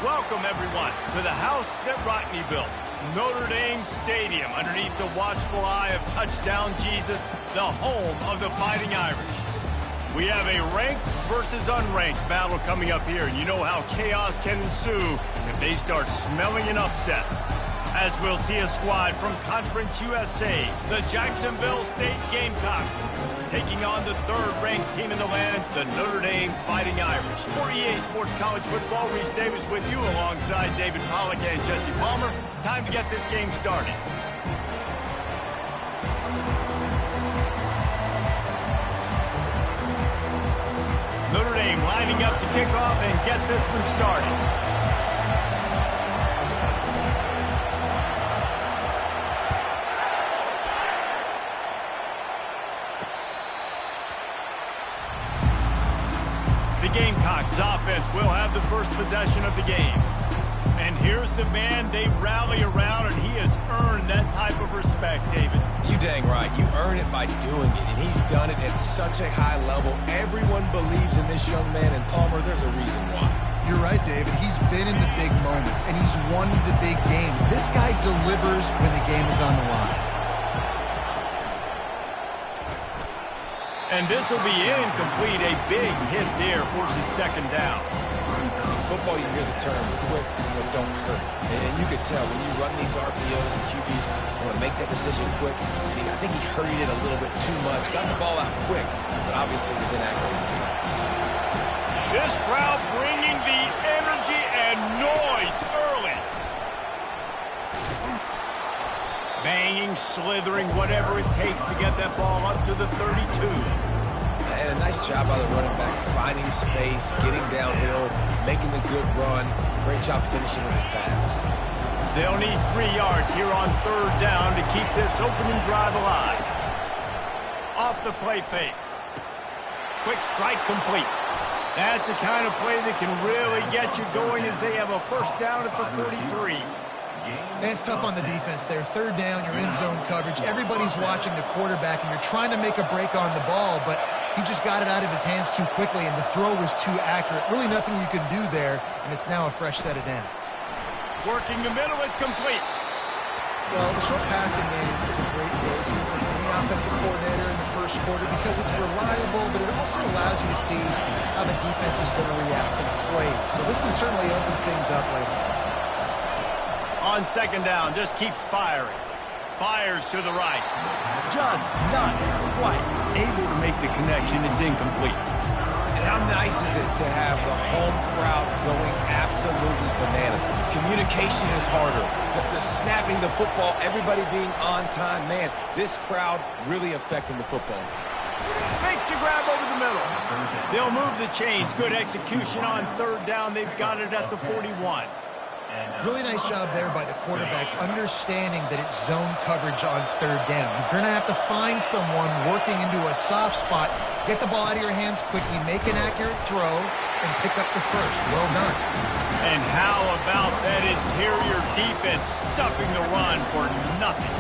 Welcome, everyone, to the house that Rodney built, Notre Dame Stadium, underneath the watchful eye of Touchdown Jesus, the home of the Fighting Irish. We have a ranked versus unranked battle coming up here, and you know how chaos can ensue if they start smelling an upset. As we'll see a squad from Conference USA, the Jacksonville State Gamecocks, taking on the third-ranked team in the land, the Notre Dame Fighting Irish. For EA Sports College Football, Reese Davis with you alongside David Pollack and Jesse Palmer. Time to get this game started. Notre Dame lining up to kick off and get this one started. The Gamecocks offense will have the first possession of the game. And here's the man they rally around, and he has earned that type of respect, David. You dang right. You earn it by doing it, and he's done it at such a high level. Everyone believes in this young man, and Palmer, there's a reason why. You're right, David. He's been in the big moments, and he's won the big games. This guy delivers when the game is on the line. And this will be incomplete. A big hit there forces second down. In football, you hear the term quick but don't hurt. And you could tell when you run these RPOs and QBs want to make that decision quick. And I think he hurried it a little bit too much. Got the ball out quick, but obviously was inaccurate in his pass. This crowd bringing the energy and noise early. Banging, slithering, whatever it takes to get that ball up to the 32. And a nice job by the running back, finding space, getting downhill, making the good run. Great job finishing with his pads. They'll need 3 yards here on third down to keep this opening drive alive. Off the play fake. Quick strike complete. That's the kind of play that can really get you going as they have a first down at the 43. And it's tough on the defense there. Third down, you're in zone coverage. Everybody's watching the quarterback, and you're trying to make a break on the ball, but he just got it out of his hands too quickly, and the throw was too accurate. Really nothing you can do there, and it's now a fresh set of downs. Working the middle, it's complete. Well, the short passing game is a great go-to for any offensive coordinator in the first quarter because it's reliable, but it also allows you to see how the defense is going to react to the play. So this can certainly open things up later. On second down, just keeps firing. Fires to the right. Just not quite able to make the connection. It's incomplete. And how nice is it to have the home crowd going absolutely bananas? Communication is harder. The snapping the football, everybody being on time. Man, this crowd really affecting the football game. Makes the grab over the middle. They'll move the chains. Good execution on third down. They've got it at the 41. Really nice job there by the quarterback, understanding that it's zone coverage on third down. You're going to have to find someone working into a soft spot, get the ball out of your hands quickly, make an accurate throw, and pick up the first. Well done. And how about that interior defense stuffing the run for nothing?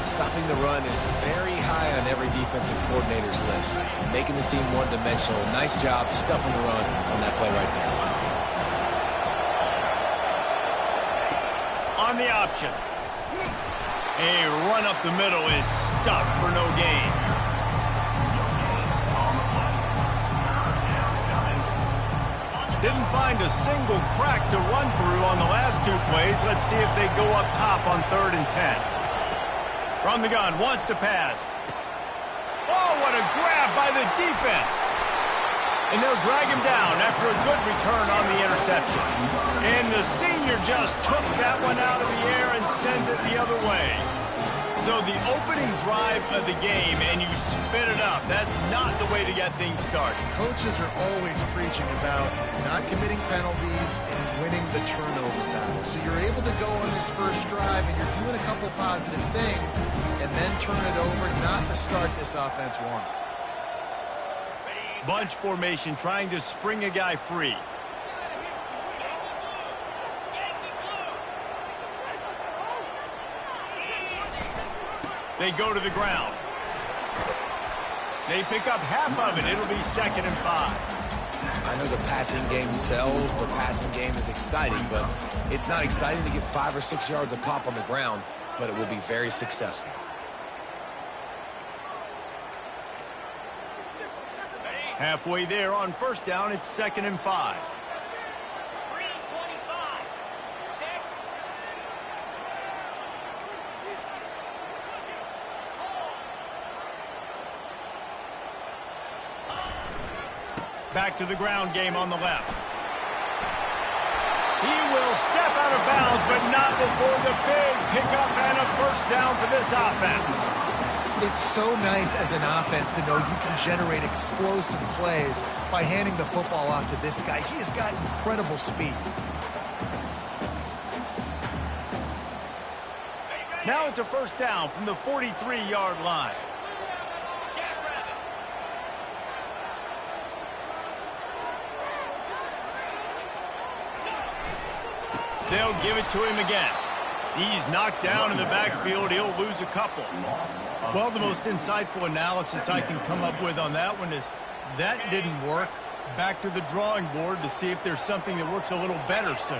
Stopping the run is very high on every defensive coordinator's list. Making the team one-dimensional. Nice job stuffing the run on that play right there. On the option. A run up the middle is stuffed for no gain. Didn't find a single crack to run through on the last 2 plays. Let's see if they go up top on 3rd and 10. From the gun, wants to pass. Oh, what a grab by the defense. And they'll drag him down after a good return on the interception. And the senior just took that one out of the air and sends it the other way. So the opening drive of the game, and you spit it up. That's not the way to get things started. Coaches are always preaching about not committing penalties and winning the turnover battle. So you're able to go on this first drive, and you're doing a couple positive things, and then turn it over, not the start this offense wanted. Bunch formation, trying to spring a guy free. They go to the ground. They pick up half of it. It'll be 2nd and 5. I know the passing game sells, the passing game is exciting, but it's not exciting to get 5 or 6 yards a pop on the ground, but it will be very successful. Halfway there on first down, it's 2nd and 5. Back to the ground game on the left. He will step out of bounds, but not before the big pickup and a first down for this offense. It's so nice as an offense to know you can generate explosive plays by handing the football off to this guy. He has got incredible speed. Now it's a first down from the 43-yard line. They'll give it to him again. He's knocked down in the backfield. He'll lose a couple. Well, the most insightful analysis I can come up with on that one is that didn't work. Back to the drawing board to see if there's something that works a little better soon.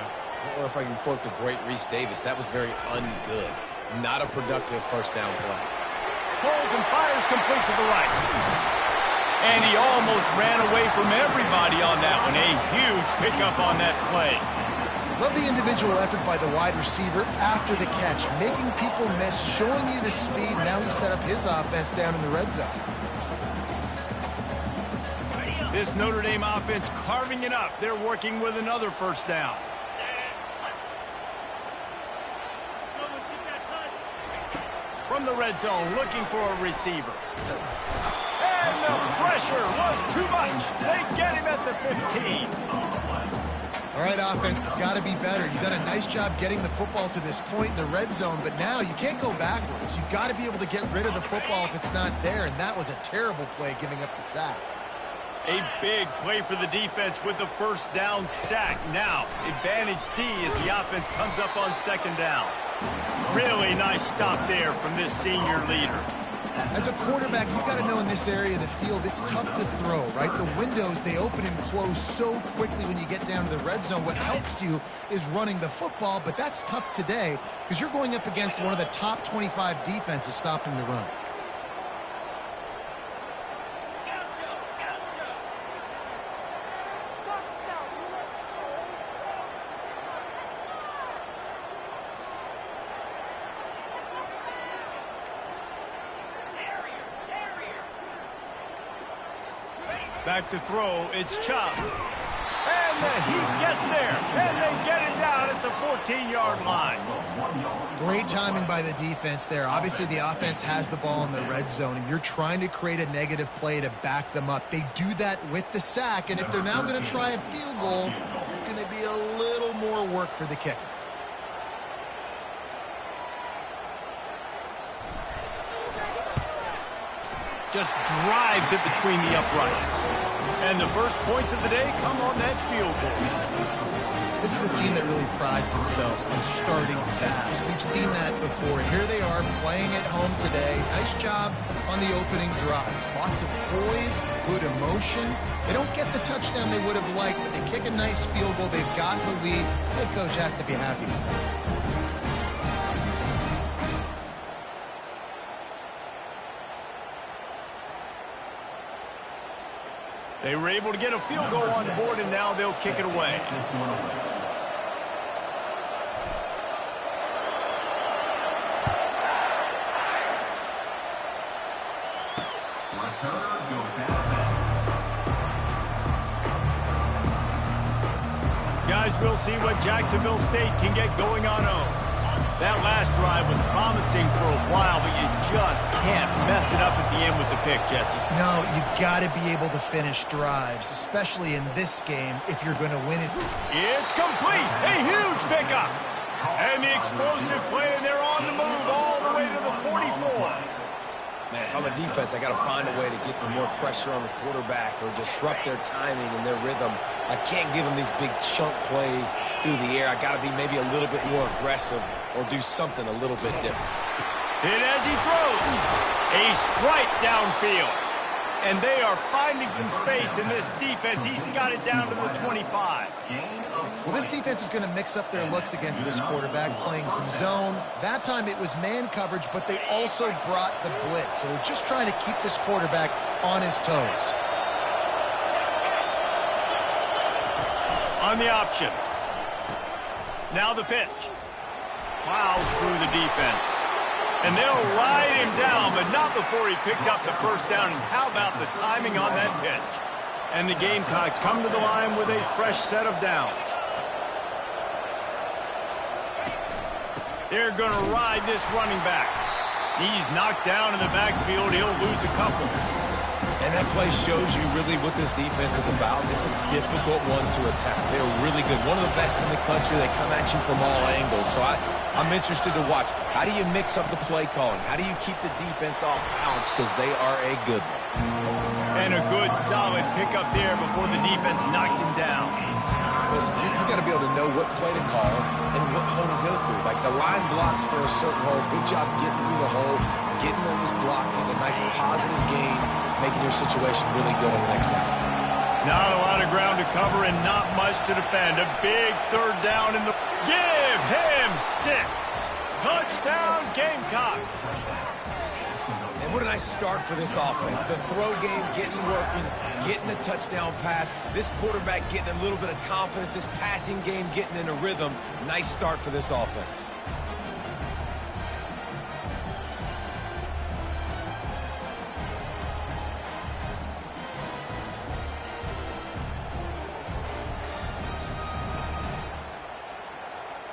Or if I can quote the great Reese Davis, that was very ungood. Not a productive first down play. Holds and fires complete to the right. And he almost ran away from everybody on that one. A huge pickup on that play. Love the individual effort by the wide receiver after the catch, making people miss, showing you the speed. Now he set up his offense down in the red zone. This Notre Dame offense carving it up. They're working with another first down. From the red zone, looking for a receiver. And the pressure was too much. They get him at the 15. All right, offense has got to be better. You've done a nice job getting the football to this point in the red zone, but now you can't go backwards. You've got to be able to get rid of the football if it's not there, and that was a terrible play giving up the sack. A big play for the defense with the first down sack. Now, advantage D as the offense comes up on 2nd down. Really nice stop there from this senior leader. As a quarterback, you've got to know in this area of the field, it's tough to throw, right? The windows, they open and close so quickly when you get down to the red zone. What helps you is running the football, but that's tough today because you're going up against one of the top 25 defenses stopping the run. Back to throw, it's Chop. And he gets there, and they get it down at the 14-yard line. Great timing by the defense there. Obviously, the offense has the ball in the red zone, and you're trying to create a negative play to back them up. They do that with the sack, and if they're now going to try a field goal, it's going to be a little more work for the kicker. Just drives it between the uprights. And the first points of the day come on that field goal. This is a team that really prides themselves on starting fast. We've seen that before. Here they are playing at home today. Nice job on the opening drive. Lots of poise, good emotion. They don't get the touchdown they would have liked, but they kick a nice field goal. They've got the lead. Head coach has to be happy with that. They were able to get a field goal on the board, and now they'll kick it away. Guys, we'll see what Jacksonville State can get going on home. That last drive was promising for a while, but you just can't mess it up at the end with the pick, Jesse. No, you've got to be able to finish drives, especially in this game if you're going to win it. It's complete. A huge pickup. And the explosive play, and they're on the move all the way to the 44. Man, if I'm a defense, I got to find a way to get some more pressure on the quarterback or disrupt their timing and their rhythm. I can't give them these big chunk plays through the air. I got to be maybe a little bit more aggressive or do something a little bit different. And as he throws, a strike downfield. And they are finding some space in this defense. He's got it down to the 25. Well, this defense is going to mix up their looks against this quarterback, playing some zone. That time it was man coverage, but they also brought the blitz. So they're just trying to keep this quarterback on his toes. On the option. Now the pitch. Plows through the defense. And they'll ride him down, but not before he picks up the first down. And how about the timing on that pitch? And the Gamecocks come to the line with a fresh set of downs. They're going to ride this running back. He's knocked down in the backfield. He'll lose a couple. And that play shows you really what this defense is about. It's a difficult one to attack. They're really good. One of the best in the country. They come at you from all angles. So I'm interested to watch. How do you mix up the play calling? How do you keep the defense off balance? Because they are a good one. And a good, solid pickup there before the defense knocks him down. Listen, you got to be able to know what play to call and what hole to go through. Like the line blocks for a certain hole. Good job getting through the hole, getting what was blocked, and a nice positive gain, making your situation really good on the next down. Not a lot of ground to cover and not much to defend. A big third down in the... Give him 6. Touchdown, Gamecocks. And what a nice start for this offense. The throw game getting working, getting the touchdown pass. This quarterback getting a little bit of confidence. This passing game getting in a rhythm. Nice start for this offense.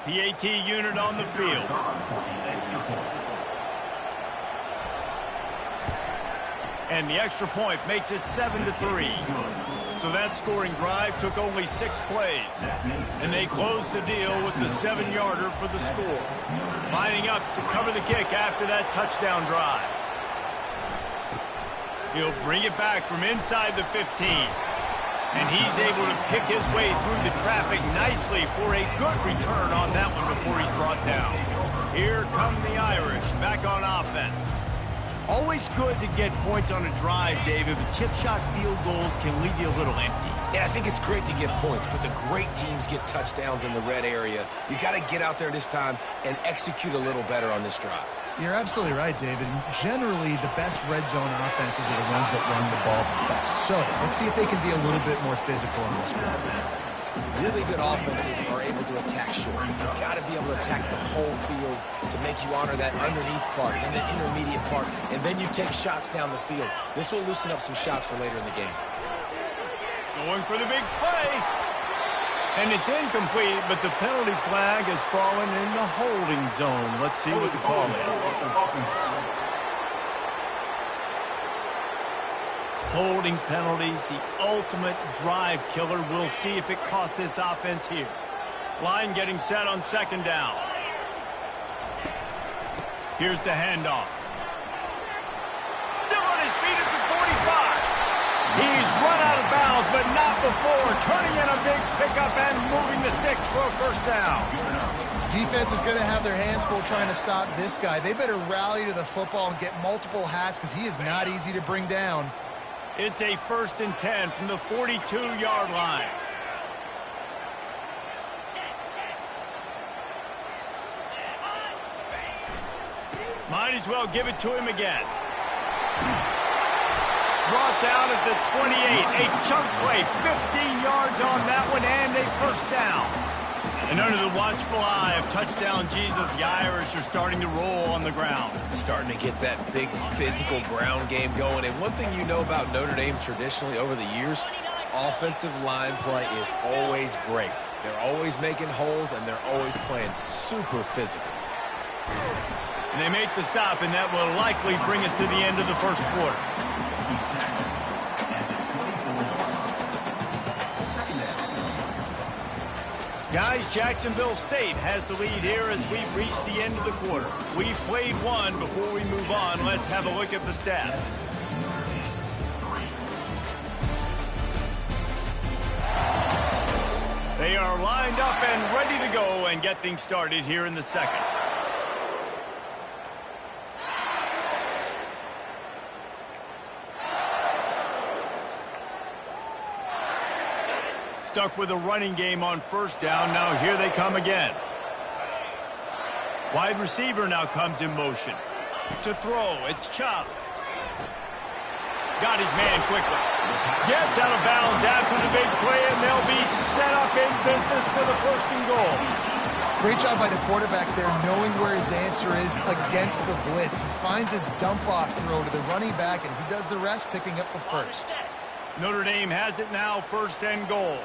The AT unit on the field. And the extra point makes it 7-3. So that scoring drive took only 6 plays. And they closed the deal with the 7-yarder for the score. Lining up to cover the kick after that touchdown drive. He'll bring it back from inside the 15. And he's able to pick his way through the traffic nicely for a good return on that one before he's brought down. Here come the Irish back on offense. Always good to get points on a drive, David, but chip shot field goals can leave you a little empty. Yeah, I think it's great to get points, but the great teams get touchdowns in the red area. You got to get out there this time and execute a little better on this drive. You're absolutely right, David. Generally, the best red zone offenses are the ones that run the ball the best. So let's see if they can be a little bit more physical in this one. Really good offenses are able to attack short. You've got to be able to attack the whole field to make you honor that underneath part, then the intermediate part, and then you take shots down the field. This will loosen up some shots for later in the game. Going for the big play. And it's incomplete, but the penalty flag has fallen in the holding zone. Let's see what the call is. Holding penalties, the ultimate drive killer. We'll see if it costs this offense here. Line getting set on second down. Here's the handoff. Still on his feet at the 45. He's run out of bounds, but not before turning in a big pickup and moving the sticks for a first down. Defense is going to have their hands full trying to stop this guy. They better rally to the football and get multiple hats because he is not easy to bring down. It's a 1st and 10 from the 42-yard line. Might as well give it to him again. Brought down at the 28. A chunk play, 15 yards on that one, and a first down. And under the watchful eye of touchdown Jesus, the Irish are starting to roll on the ground. Starting to get that big physical ground game going. And one thing you know about Notre Dame traditionally over the years, offensive line play is always great. They're always making holes, and they're always playing super physical. And they make the stop, and that will likely bring us to the end of the first quarter. Guys, Jacksonville State has the lead here as we've reached the end of the quarter. We've played one. Before we move on, let's have a look at the stats. They are lined up and ready to go and get things started here in the second. Stuck with a running game on first down. Now here they come again. Wide receiver now comes in motion. To throw, it's Chubb. Got his man quickly. Gets out of bounds after the big play, and they'll be set up in business for the 1st and goal. Great job by the quarterback there, knowing where his answer is against the blitz. He finds his dump-off throw to the running back, and he does the rest, picking up the first. Notre Dame has it now, 1st and goal.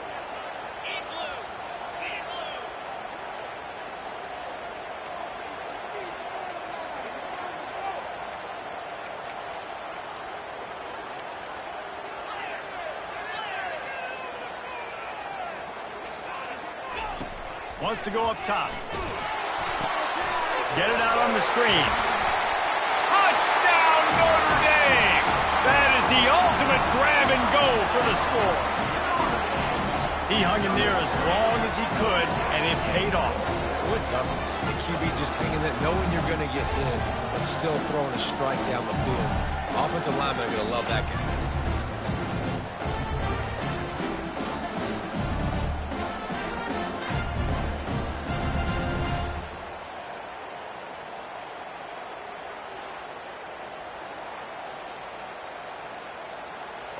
Wants to go up top. Get it out on the screen. Touchdown, Notre Dame! That is the ultimate grab and go for the score. He hung in there as long as he could, and it paid off. What toughness. The QB just hanging there, knowing you're going to get in, but still throwing a strike down the field. Offensive linemen are going to love that game.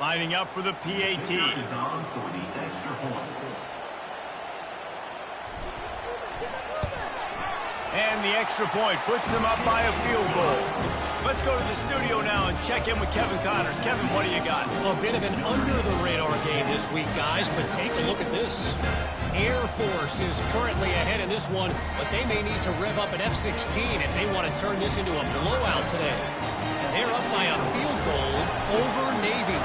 Lining up for the PAT. And the extra point puts them up by a field goal. Let's go to the studio now and check in with Kevin Connors. Kevin, what do you got? A bit of an under-the-radar game this week, guys, but take a look at this. Air Force is currently ahead in this one, but they may need to rev up an F-16 if they want to turn this into a blowout today. And they're up by a field goal over Navy.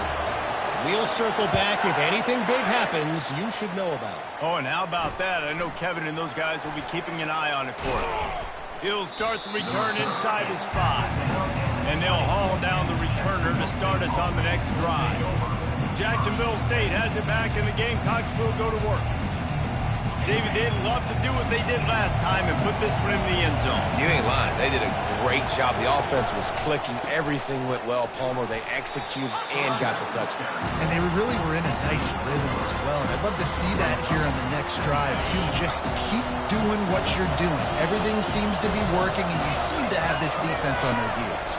We'll circle back. If anything big happens, you should know about it. Oh, and how about that? I know Kevin and those guys will be keeping an eye on it for us. He'll start the return inside his 5. And they'll haul down the returner to start us on the next drive. Jacksonville State has it back, and the Gamecocks will go to work. David, they'd love to do what they did last time and put this one in the end zone. You ain't lying. They did a great job. The offense was clicking. Everything went well. Palmer, they executed and got the touchdown. And they really were in a nice rhythm as well. And I'd love to see that here on the next drive, too. Just keep doing what you're doing. Everything seems to be working, and you seem to have this defense on their heels.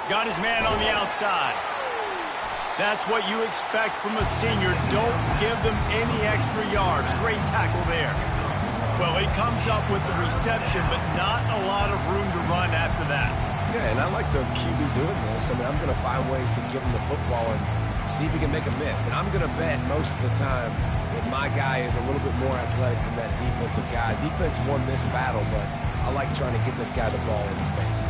Got his man on the outside. That's what you expect from a senior. Don't give them any extra yards. Great tackle there. Well, he comes up with the reception, but not a lot of room to run after that. Yeah, and I like the QB doing this. I mean, I'm going to find ways to give him the football and see if he can make a miss. And I'm going to bet most of the time that my guy is a little bit more athletic than that defensive guy. Defense won this battle, but I like trying to get this guy the ball in space.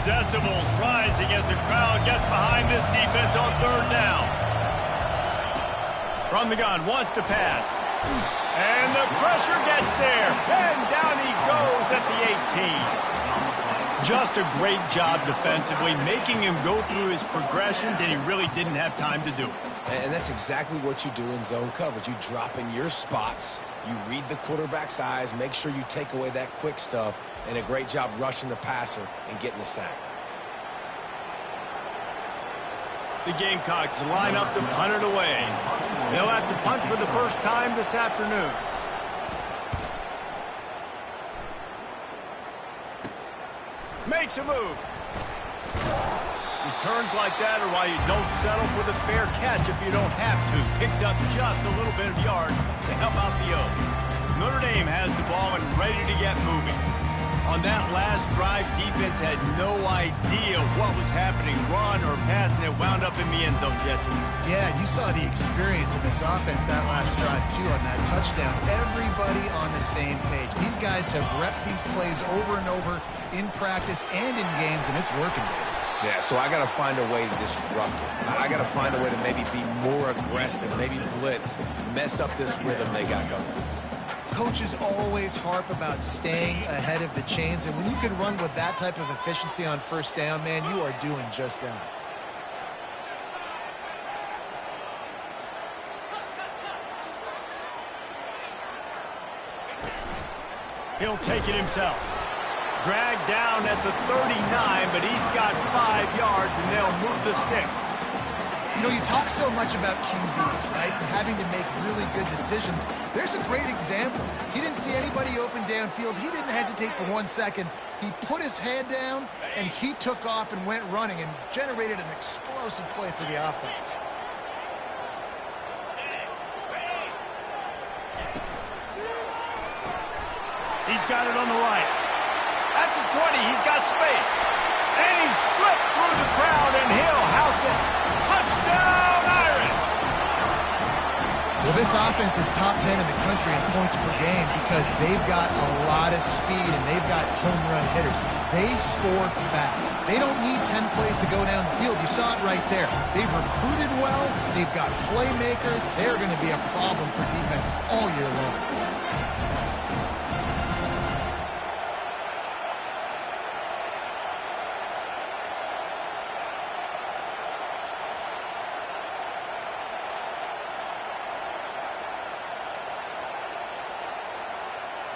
Decibels rising as the crowd gets behind this defense on 3rd down. From the gun, wants to pass. And the pressure gets there. And down he goes at the 18. Just a great job defensively, making him go through his progressions, and he really didn't have time to do it. And that's exactly what you do in zone coverage. You drop in your spots, you read the quarterback's eyes, make sure you take away that quick stuff, and a great job rushing the passer and getting the sack. The Gamecocks line up to punt it away. They'll have to punt for the first time this afternoon. Makes a move. Returns like that are why you don't settle for the fair catch if you don't have to. Picks up just a little bit of yards to help out the O. Notre Dame has the ball and ready to get moving. On that last drive, defense had no idea what was happening, run or pass, and it wound up in the end zone, Jesse. Yeah, you saw the experience of this offense that last drive, too, on that touchdown. Everybody on the same page. These guys have repped these plays over and over in practice and in games, and it's working. Yeah, so I got to find a way to disrupt it. I got to find a way to maybe be more aggressive, maybe blitz, mess up this rhythm they got going. Coaches always harp about staying ahead of the chains, and when you can run with that type of efficiency on first down, man, you are doing just that. He'll take it himself. dragged down at the 39, but he's got 5 yards, and they'll move the sticks. You know, you talk so much about QBs, right, and having to make really good decisions. There's a great example. He didn't see anybody open downfield. He didn't hesitate for 1 second. He put his head down, and he took off and went running and generated an explosive play for the offense. He's got it on the right. At the 20, he's got space. And he slipped through the crowd, and he'll house it. Touchdown, Irish! Well, this offense is top 10 in the country in points per game because they've got a lot of speed and they've got home run hitters. They score fast. They don't need 10 plays to go down the field. You saw it right there. They've recruited well. They've got playmakers. They're going to be a problem for defenses all year long.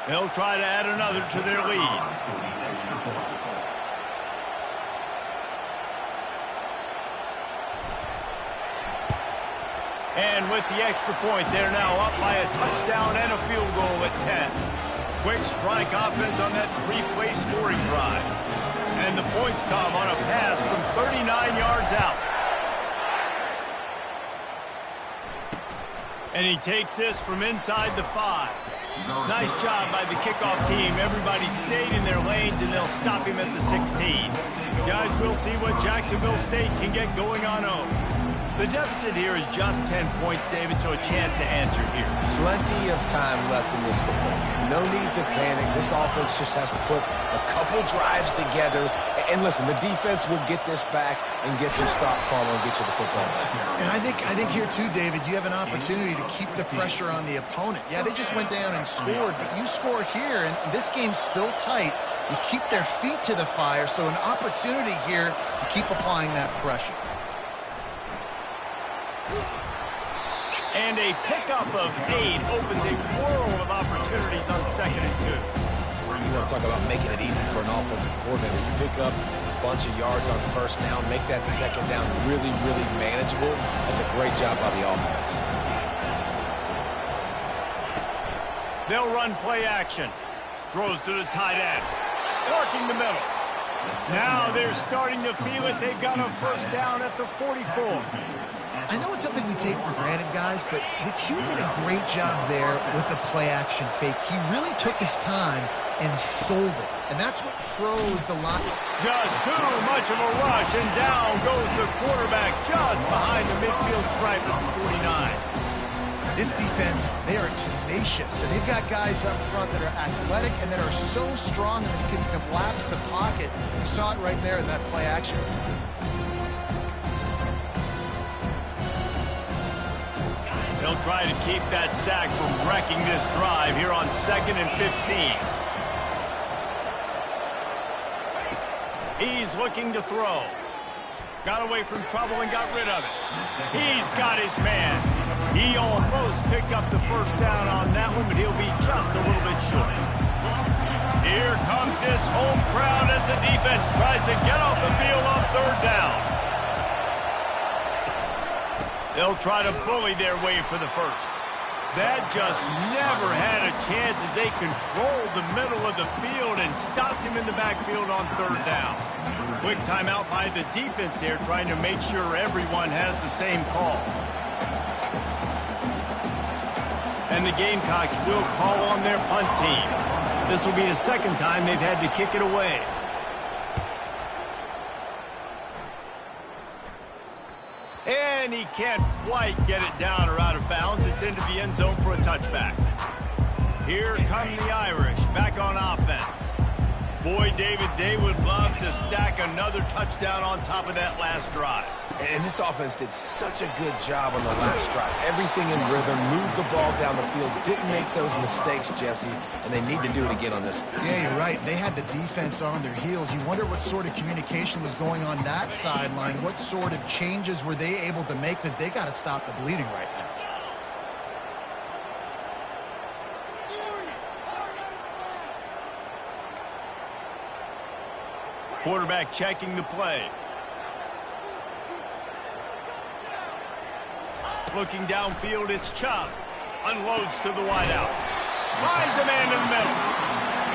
They'll try to add another to their lead. And with the extra point, they're now up by a touchdown and a field goal at 10. Quick strike offense on that 3-play scoring drive. And the points come on a pass from 39 yards out. And he takes this from inside the 5. Nice job by the kickoff team. Everybody stayed in their lanes, and they'll stop him at the 16. Guys, we'll see what Jacksonville State can get going on home. The deficit here is just 10 points, David, so a chance to answer here. Plenty of time left in this football game. No need to panic. This offense just has to put a couple drives together. And listen, the defense will get this back and get some stop follow and get you the football back. And I think here too, David, you have an opportunity to keep the pressure on the opponent. Yeah, they just went down and scored, but you score here, and this game's still tight. You keep their feet to the fire, so an opportunity here to keep applying that pressure. And a pickup of 8 opens a world of opportunities on 2nd and 2. You want to talk about making it easy for an offensive coordinator. You pick up a bunch of yards on 1st down, make that 2nd down really, really manageable. That's a great job by the offense. They'll run play action. Throws to the tight end. Working the middle. Now they're starting to feel it. They've got a 1st down at the 44. I know it's something we take for granted, guys, but the Q did a great job there with the play-action fake. He really took his time and sold it, and that's what froze the line. Just too much of a rush, and down goes the quarterback just behind the midfield stripe at the 49. This defense, they are tenacious, and they've got guys up front that are athletic and that are so strong that they can collapse the pocket. You saw it right there in that play-action. They'll try to keep that sack from wrecking this drive here on 2nd and 15. He's looking to throw. Got away from trouble and got rid of it. He's got his man. He almost picked up the 1st down on that one, but he'll be just a little bit short. Here comes this home crowd as the defense tries to get off the field on 3rd down. They'll try to bully their way for the 1st. That just never had a chance as they controlled the middle of the field and stopped him in the backfield on 3rd down. Quick timeout by the defense there, trying to make sure everyone has the same call. And the Gamecocks will call on their punt team. This will be the 2nd time they've had to kick it away. And he can't quite get it down or out of bounds. It's into the end zone for a touchback. Here come the Irish back on offense. Boy, David, they would love to stack another touchdown on top of that last drive. And this offense did such a good job on the last drive. Everything in rhythm, moved the ball down the field, didn't make those mistakes, Jesse, and they need to do it again on this one. Yeah, you're right. They had the defense on their heels. You wonder what sort of communication was going on that sideline. What sort of changes were they able to make, because they got to stop the bleeding right now. Quarterback checking the play. Looking downfield, it's Chubb. Unloads to the wideout. Finds a man in the middle.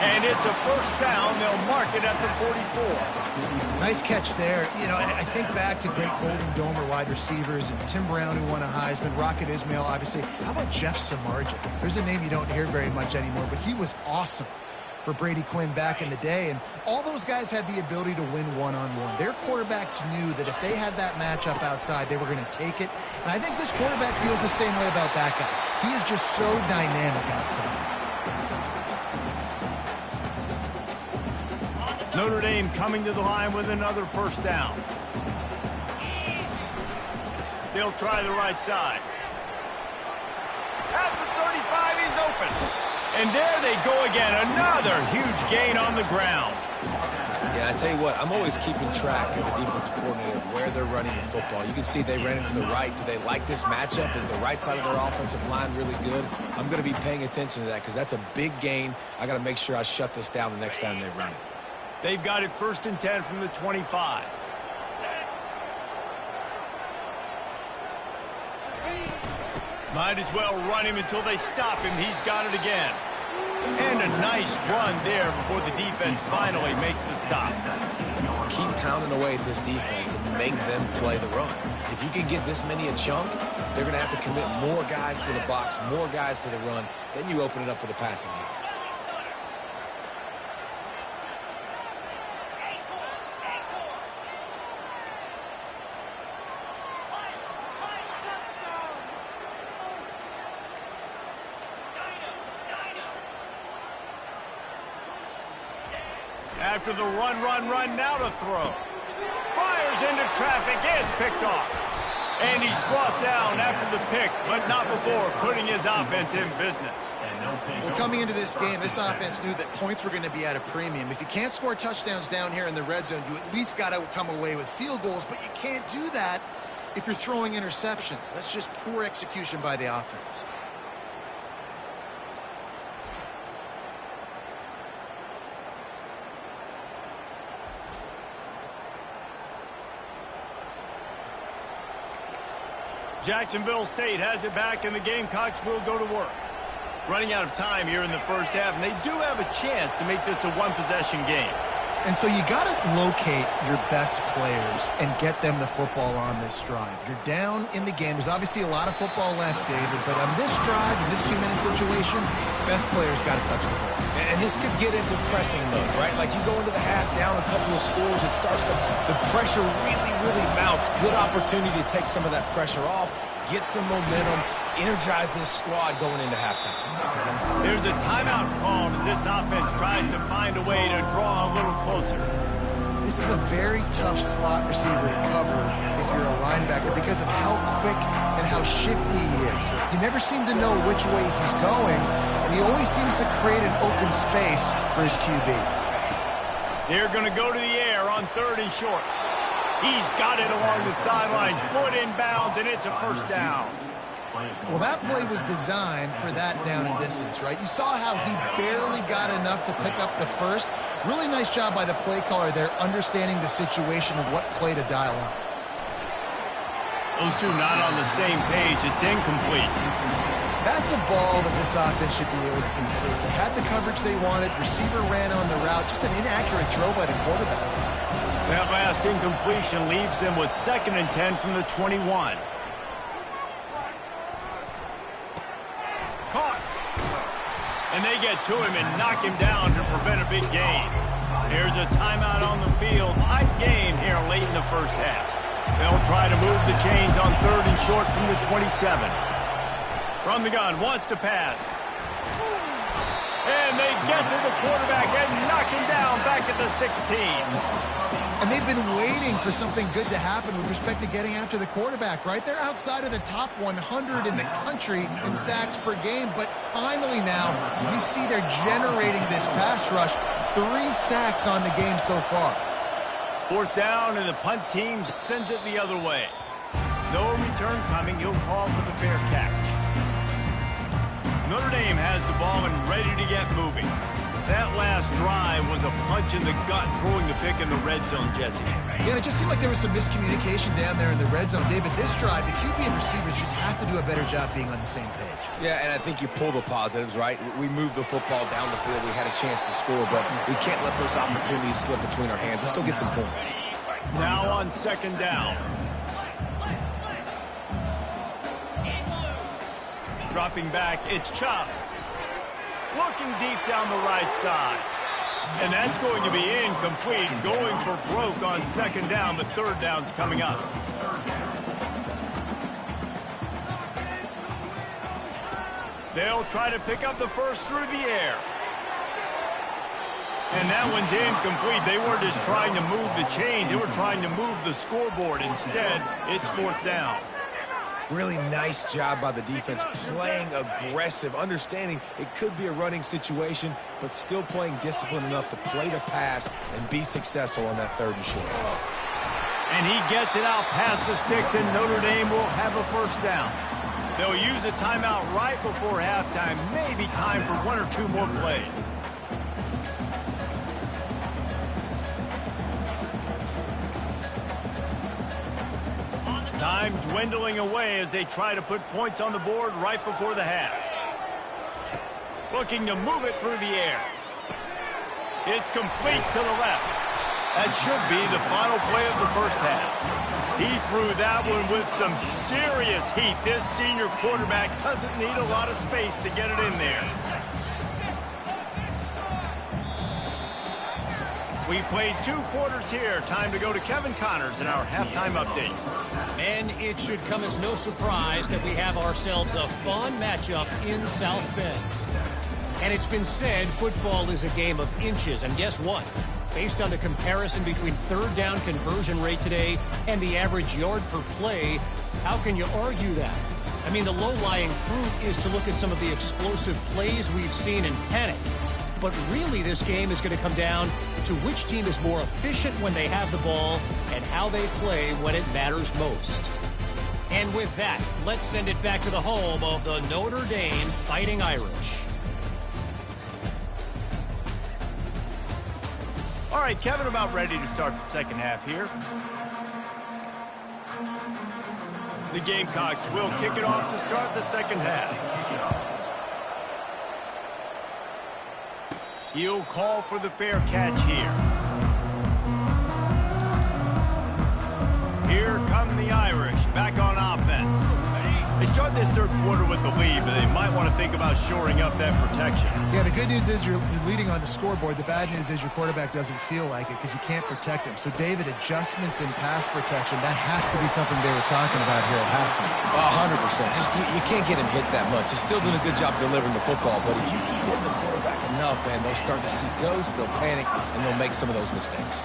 And it's a first down. They'll mark it at the 44. Nice catch there. You know, I think back to great Golden Domer wide receivers and Tim Brown, who won a Heisman, Rocket Ismail, obviously. How about Jeff Samardzija? There's a name you don't hear very much anymore, but he was awesome for Brady Quinn back in the day. And all those guys had the ability to win one-on-one. Their quarterbacks knew that if they had that matchup outside, they were going to take it. And I think this quarterback feels the same way about that guy. He is just so dynamic outside. Notre Dame coming to the line with another first down. They'll try the right side. At the 35, he's open. And there they go again. Another huge gain on the ground. Yeah, I tell you what, I'm always keeping track as a defensive coordinator of where they're running the football. You can see they ran into the right. Do they like this matchup? Is the right side of their offensive line really good? I'm going to be paying attention to that because that's a big gain. I got to make sure I shut this down the next time they run it. They've got it 1st and 10 from the 25. Might as well run him until they stop him. He's got it again. And a nice run there before the defense finally makes the stop. Keep pounding away at this defense and make them play the run. If you can get this many a chunk, they're going to have to commit more guys to the box, more guys to the run. Then you open it up for the passing game. After the run, now to throw. Fires into traffic, it's picked off. And he's brought down after the pick, but not before putting his offense in business. Well, coming into this game, this offense knew that points were going to be at a premium. If you can't score touchdowns down here in the red zone, you at least got to come away with field goals, but you can't do that if you're throwing interceptions. That's just poor execution by the offense. Jacksonville State has it back, and the Gamecocks will go to work. Running out of time here in the first half, and they do have a chance to make this a one-possession game. And so you got to locate your best players and get them the football on this drive. You're down in the game. There's obviously a lot of football left, David, but on this drive, in this 2-minute situation, best players got to touch the ball. And this could get into pressing mode, right? Like you go into the half down a couple of scores, it starts to, the pressure really mounts. Good opportunity to take some of that pressure off, get some momentum, energize this squad going into halftime. There's a timeout called as this offense tries to find a way to draw a little closer. This is a very tough slot receiver to cover if you're a linebacker because of how quick and how shifty he is. You never seem to know which way he's going, and he always seems to create an open space for his QB. They're going to go to the air on 3rd and short. He's got it along the sidelines, foot inbounds, and it's a first down. Well, that play was designed for that down and distance, right? You saw how he barely got enough to pick up the first. Really nice job by the play caller there, understanding the situation of what play to dial up. Those two not on the same page. It's incomplete. That's a ball that this offense should be able to complete. They had the coverage they wanted. Receiver ran on the route. Just an inaccurate throw by the quarterback. That last incompletion leaves them with 2nd and 10 from the 21. Caught. And they get to him and knock him down to prevent a big gain. There's a timeout on the field. Tight game here late in the first half. They'll try to move the chains on 3rd and short from the 27. From the gun, wants to pass. And they get to the quarterback and knock him down back at the 16. And they've been waiting for something good to happen with respect to getting after the quarterback, right? They're outside of the top 100 in the country in sacks per game, but finally now you see they're generating this pass rush. 3 sacks on the game so far. 4th down, and the punt team sends it the other way. No return coming. He'll call for the fair catch. Notre Dame has the ball and ready to get moving. That last drive was a punch in the gut, throwing the pick in the red zone, Jesse. Yeah, and it just seemed like there was some miscommunication down there in the red zone, David. This drive, the QB and receivers just have to do a better job being on the same page. Yeah, and I think you pull the positives, right? We moved the football down the field. We had a chance to score, but we can't let those opportunities slip between our hands. Let's go get some points. Now on second down. Dropping back, it's Chop. Looking deep down the right side. And that's going to be incomplete. Going for broke on second down, but third down's coming up. They'll try to pick up the first through the air. And that one's incomplete. They weren't just trying to move the chains. They were trying to move the scoreboard. Instead, it's fourth down. Really nice job by the defense, playing aggressive, understanding it could be a running situation, but still playing disciplined enough to play the pass and be successful on that third and short. And he gets it out past the sticks, and Notre Dame will have a first down. They'll use a timeout right before halftime, maybe time for one or two more plays. Time dwindling away as they try to put points on the board right before the half. Looking to move it through the air. It's complete to the left. That should be the final play of the first half. He threw that one with some serious heat. This senior quarterback doesn't need a lot of space to get it in there. We played 2 quarters here. Time to go to Kevin Connors in our halftime update. And it should come as no surprise that we have ourselves a fun matchup in South Bend. And it's been said football is a game of inches. And guess what? Based on the comparison between third down conversion rate today and the average yard per play, how can you argue that? I mean, the low-lying fruit is to look at some of the explosive plays we've seen and panic. But really, this game is going to come down to which team is more efficient when they have the ball and how they play when it matters most. And with that, let's send it back to the home of the Notre Dame Fighting Irish. All right, Kevin, about ready to start the second half here. The Gamecocks will kick it off to start the second half. He'll call for the fair catch here. Here come the Irish back on offense. They start this third quarter with the lead, but they might want to think about shoring up that protection. Yeah, the good news is you're leading on the scoreboard. The bad news is your quarterback doesn't feel like it because you can't protect him. So, David, adjustments in pass protection, that has to be something they were talking about here at halftime. 100%. Just you can't get him hit that much. He's still doing a good job delivering the football, but if you keep hitting the quarterback enough, man, they'll start to see ghosts, they'll panic, and they'll make some of those mistakes.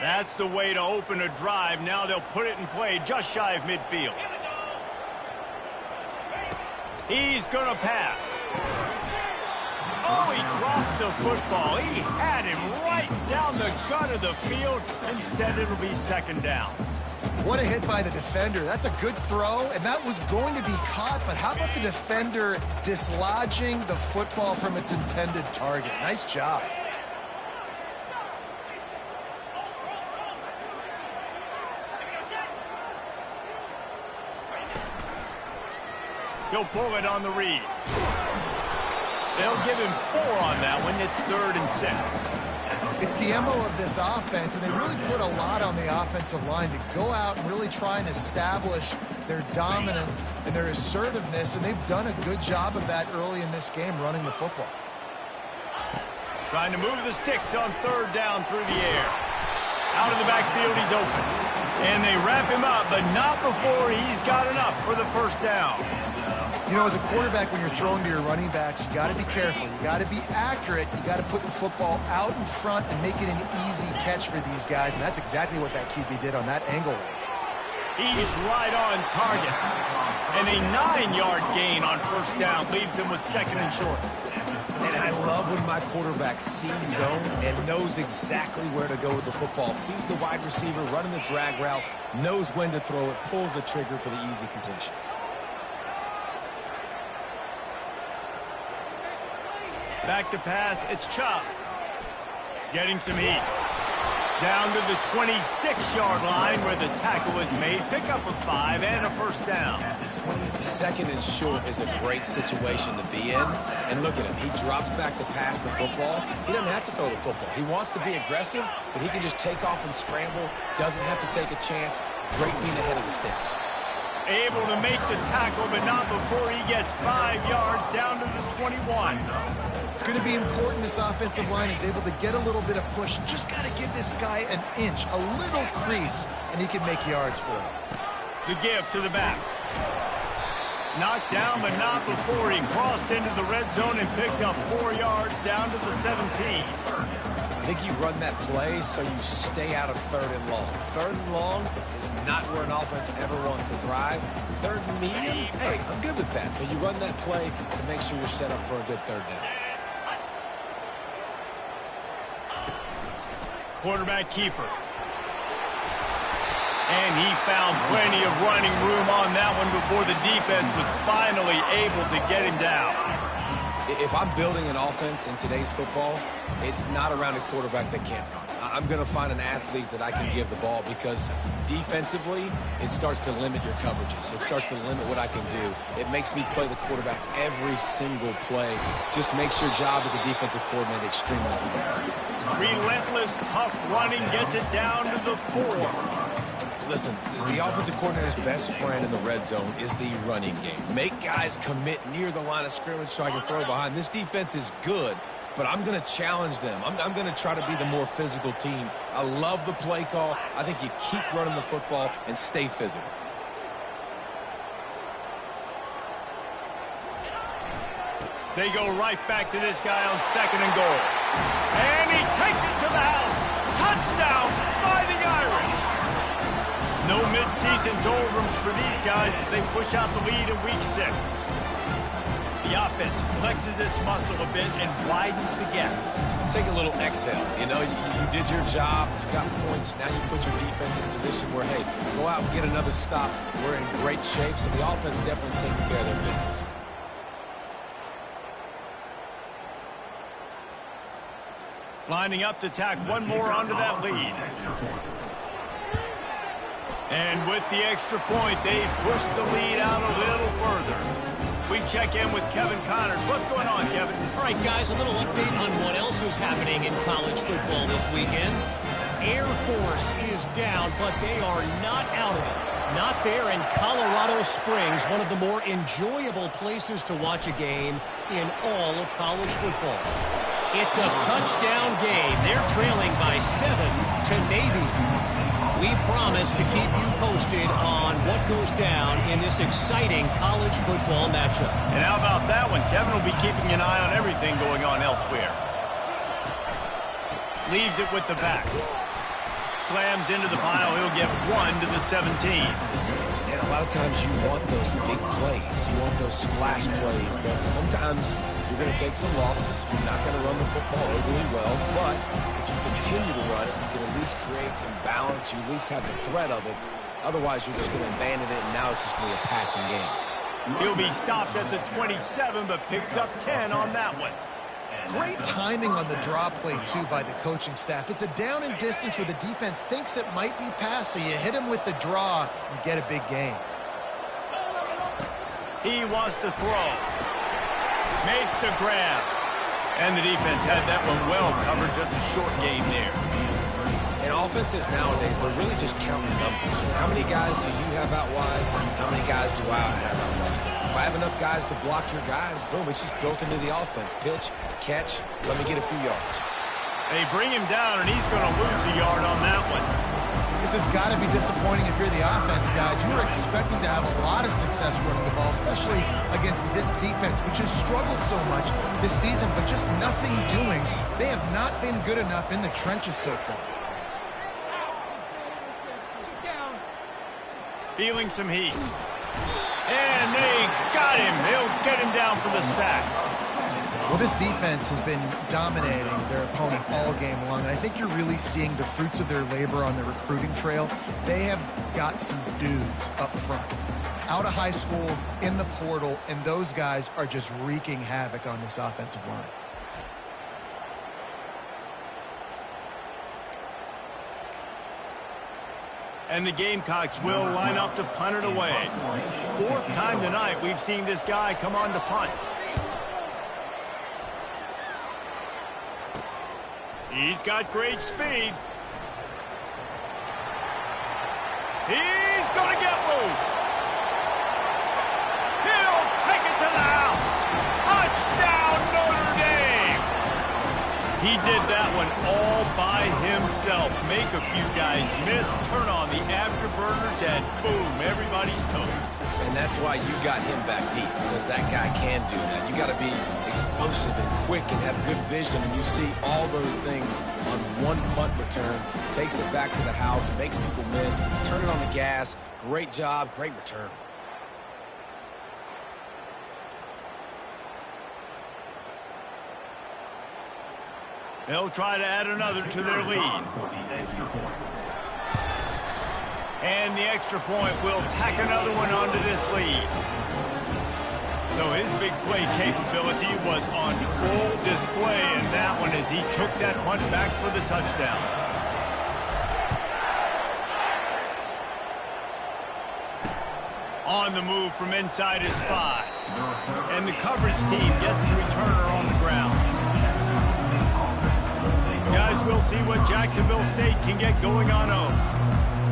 That's the way to open a drive. Now they'll put it in play just shy of midfield. He's going to pass. Oh, he drops the football. He had him right down the gut of the field. Instead, it'll be second down. What a hit by the defender. That's a good throw, and that was going to be caught, but how about the defender dislodging the football from its intended target? Nice job. He'll pull it on the read. They'll give him 4 on that one. It's 3rd and 6. It's the MO of this offense, and they really put a lot on the offensive line to go out and really try and establish their dominance and their assertiveness, and they've done a good job of that early in this game running the football. Trying to move the sticks on 3rd down through the air. Out of the backfield, he's open. And they wrap him up, but not before he's got enough for the first down. You know, as a quarterback, when you're throwing to your running backs, you got to be careful. You got to be accurate. You got to put the football out in front and make it an easy catch for these guys, and that's exactly what that QB did on that angle. He's right on target. And a 9-yard gain on first down leaves him with 2nd and short. And I love when my quarterback sees zone and knows exactly where to go with the football. Sees the wide receiver running the drag route, knows when to throw it, pulls the trigger for the easy completion. Back to pass, it's Chubb. Getting some heat. Down to the 26-yard line where the tackle is made. Pick up a 5 and a first down. 2nd and short is a great situation to be in. And look at him. He drops back to pass the football. He doesn't have to throw the football. He wants to be aggressive, but he can just take off and scramble. Doesn't have to take a chance. Great being ahead of the sticks. Able to make the tackle, but not before he gets 5 yards down to the 21. It's going to be important this offensive line is able to get a little bit of push. Just got to give this guy an inch, a little crease, and he can make yards for it. The give to the back. Knocked down, but not before he crossed into the red zone and picked up 4 yards down to the 17. I think you run that play so you stay out of 3rd and long. 3rd and long is not where an offense ever wants to thrive. 3rd and medium, hey, I'm good with that. So you run that play to make sure you're set up for a good 3rd down. Quarterback keeper. And he found plenty of running room on that one before the defense was finally able to get him down. If I'm building an offense in today's football, it's not around a quarterback that can't run. I'm going to find an athlete that I can give the ball because defensively, it starts to limit your coverages. It starts to limit what I can do. It makes me play the quarterback every single play. Just makes your job as a defensive coordinator extremely easy. Relentless, tough running gets it down to the 4. Listen, the offensive coordinator's best friend in the red zone is the running game. Make guys commit near the line of scrimmage so I can throw behind. This defense is good, but I'm going to challenge them. I'm going to try to be the more physical team. I love the play call. I think you keep running the football and stay physical. They go right back to this guy on 2nd and goal. And he takes it to the house. Touchdown, Fighting Irish. No midseason doldrums for these guys as they push out the lead in Week 6. The offense flexes its muscle a bit and widens the gap. Take a little exhale. You know, you did your job. You got points. Now you put your defense in a position where, hey, go out and get another stop. We're in great shape, so the offense definitely taking care of their business. Lining up to tack one more onto that lead. And with the extra point, they've pushed the lead out a little further. We check in with Kevin Connors. What's going on, Kevin? All right, guys, a little update on what else is happening in college football this weekend. Air Force is down, but they are not out of it. Not there in Colorado Springs, one of the more enjoyable places to watch a game in all of college football. It's a touchdown game. They're trailing by 7 to Navy. We promise to keep you posted on what goes down in this exciting college football matchup. And how about that one? Kevin will be keeping an eye on everything going on elsewhere. Leaves it with the back. Slams into the pile. He'll get 1 to the 17. And a lot of times you want those big plays. You want those splash plays. But sometimes you're going to take some losses. You're not going to run the football overly well. But if you continue to run it, you can at least create some balance. You at least have the threat of it. Otherwise, you're just going to abandon it, and now it's just going to be a passing game. He'll be stopped at the 27, but picks up 10 on that one. Great timing on the draw play, too, by the coaching staff. It's a down and distance where the defense thinks it might be pass, so you hit him with the draw and get a big gain. He wants to throw. Makes the grab. And the defense had that one well covered, just a short game there. And offenses nowadays, they're really just counting numbers. How many guys do you have out wide? How many guys do I have out wide? If I have enough guys to block your guys, boom, it's just built into the offense. Pitch, catch, let me get a few yards. They bring him down, and he's going to lose a yard on that one. This has got to be disappointing if you're the offense, guys. You were expecting to have a lot of success running the ball, especially against this defense, which has struggled so much this season, but just nothing doing. They have not been good enough in the trenches so far. feeling some heat. And they got him. They'll get him down for the sack. Well, this defense has been dominating their opponent all game long, and I think you're really seeing the fruits of their labor on the recruiting trail. They have got some dudes up front, out of high school, in the portal, and those guys are just wreaking havoc on this offensive line. And the Gamecocks will line up to punt it away. Fourth time tonight we've seen this guy come on to punt. He's got great speed. He's going to get loose. He'll take it to the house. Touchdown, Notre Dame. He did that one all by himself. Make a few guys miss, turn on the afterburners, and boom, everybody's toast. And that's why you got him back deep, because that guy can do that. You got to be explosive and quick and have good vision, and you see all those things on one punt return. Takes it back to the house, makes people miss, turn it on the gas. Great job, great return. They'll try to add another to their lead. And the extra point will tack another one onto this lead. So his big play capability was on full display in that one as he took that punt back for the touchdown. On the move from inside his 5. And the coverage team gets the returner on the ground. Guys, we'll see what Jacksonville State can get going on home.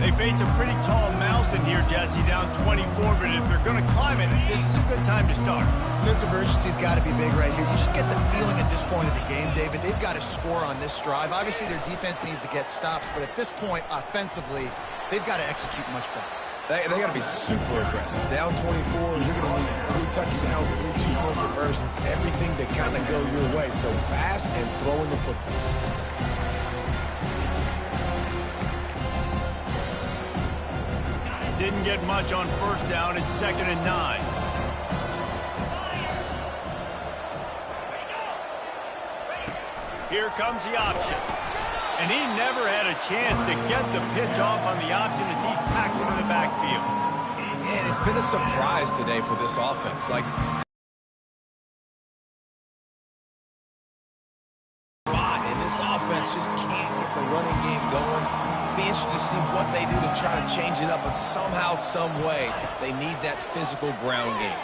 They face a pretty tall mountain here, Jesse, down 24, but if they're going to climb it, this is a good time to start. Sense of urgency's got to be big right here. You just get the feeling at this point of the game, David, they've got to score on this drive. Obviously, their defense needs to get stops, but at this point, offensively, they've got to execute much better. They got to be super aggressive. Down 24, you're going to need 3 touchdowns, 3 two-point conversions, everything to kind of go your way. So fast and throwing the football. Didn't get much on first down. It's 2nd and 9. Here comes the option. And he never had a chance to get the pitch off on the option as he's tackled in the backfield. And it's been a surprise today for this offense. And this offense just can't get the running game going. Be interested to see what they do to try to change it up, but somehow, some way, they need that physical ground game.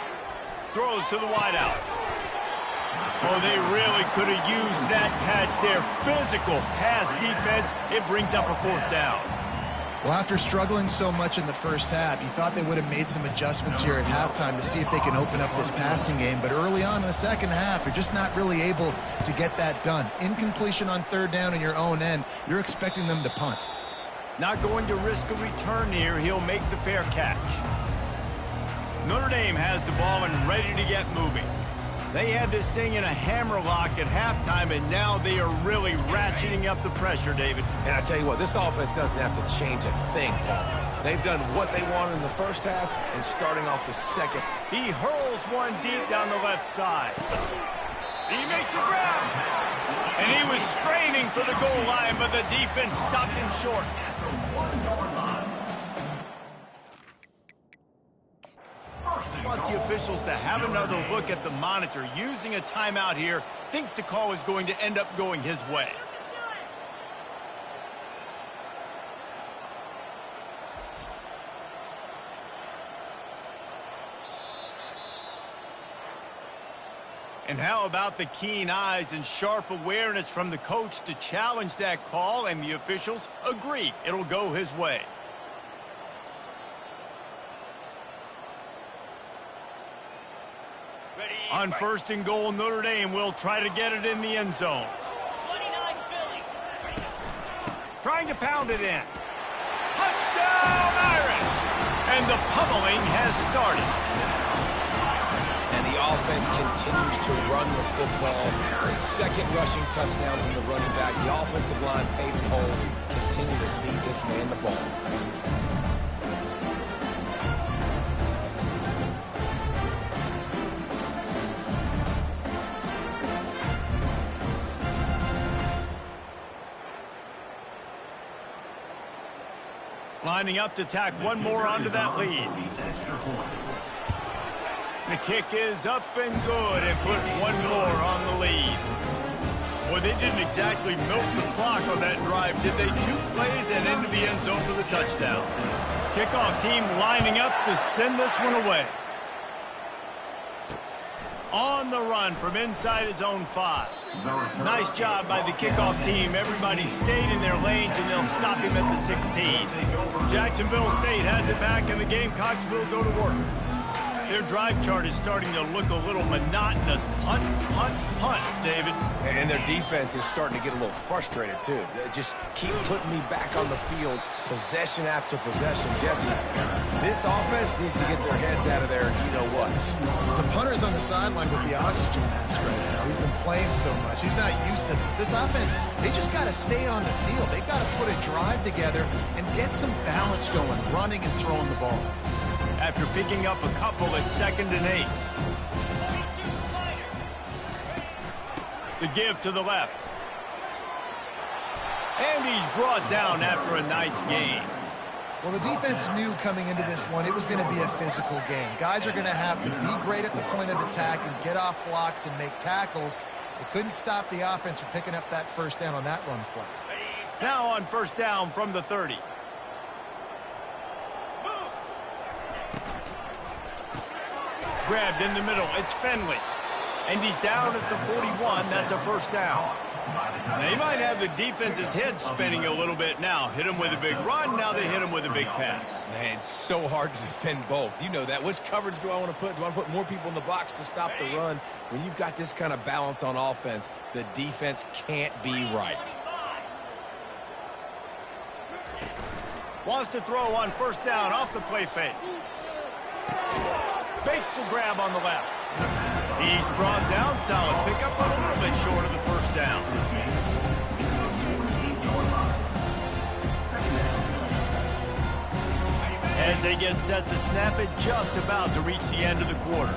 Throws to the wideout. Oh, they really could have used that catch there. Physical pass defense. It brings up a 4th down. Well, after struggling so much in the first half, you thought they would have made some adjustments here at halftime to see if they can open up this passing game. But early on in the second half, you're just not really able to get that done. Incompletion on 3rd down in your own end. You're expecting them to punt. Not going to risk a return here. He'll make the fair catch. Notre Dame has the ball and ready to get moving. They had this thing in a hammerlock at halftime, and now they are really ratcheting up the pressure, David. And I tell you what, this offense doesn't have to change a thing, Paul. They've done what they wanted in the first half, and starting off the second. He hurls one deep down the left side. He makes a grab. And he was straining for the goal line, but the defense stopped him short. Wants the officials to have another look at the monitor. Using a timeout here, thinks the call is going to end up going his way. And how about the keen eyes and sharp awareness from the coach to challenge that call, and the officials agree it'll go his way. On 1st and goal, Notre Dame will try to get it in the end zone. Trying to pound it in. Touchdown, Irish! And the pummeling has started. And the offense continues to run the football. The 2nd rushing touchdown from the running back. The offensive line paving holes. Continue to feed this man the ball. Lining up to tack one more onto that lead. The kick is up and good and put one more on the lead. Well, they didn't exactly milk the clock on that drive, did they? 2 plays and into the end zone for the touchdown. Kickoff team lining up to send this one away. On the run from inside his own 5. Nice job by the kickoff team. Everybody stayed in their lanes, and they'll stop him at the 16. Jacksonville State has it back, and the Gamecocks will go to work. Their drive chart is starting to look a little monotonous. Punt, punt, punt, David. And their defense is starting to get a little frustrated, too. They just keep putting me back on the field, possession after possession. Jesse, this offense needs to get their heads out of there, you-know-what. The punter's on the sideline with the oxygen mask right now. He's been playing so much. He's not used to this. This offense, they just got to stay on the field. They've got to put a drive together and get some balance going, running and throwing the ball. After picking up a couple at 2nd and 8. The give to the left. And he's brought down after a nice gain. Well, the defense knew coming into this one it was going to be a physical game. Guys are going to have to be great at the point of attack and get off blocks and make tackles. They couldn't stop the offense from picking up that first down on that run play. Now on first down from the 30. Grabbed in the middle. It's Finley. And he's down at the 41. That's a first down. They might have the defense's head spinning a little bit now. Hit him with a big run. Now they hit him with a big pass. Man, it's so hard to defend both. You know that. Which coverage do I want to put? Do I want to put more people in the box to stop the run? When you've got this kind of balance on offense, the defense can't be right. Wants to throw on first down off the play fake. Fakes the grab on the left. He's brought down. Solid pickup, but a little bit short of the first down. As they get set to snap it, just about to reach the end of the quarter.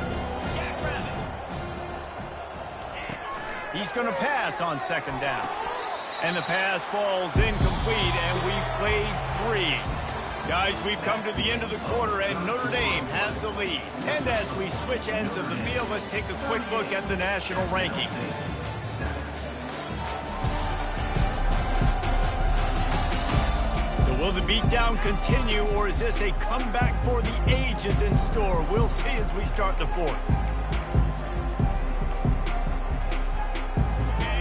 He's going to pass on 2nd down. And the pass falls incomplete, and we've played 3. Guys, we've come to the end of the quarter, and Notre Dame has the lead. And as we switch ends of the field, let's take a quick look at the national rankings. So will the beatdown continue, or is this a comeback for the ages in store? We'll see as we start the 4th.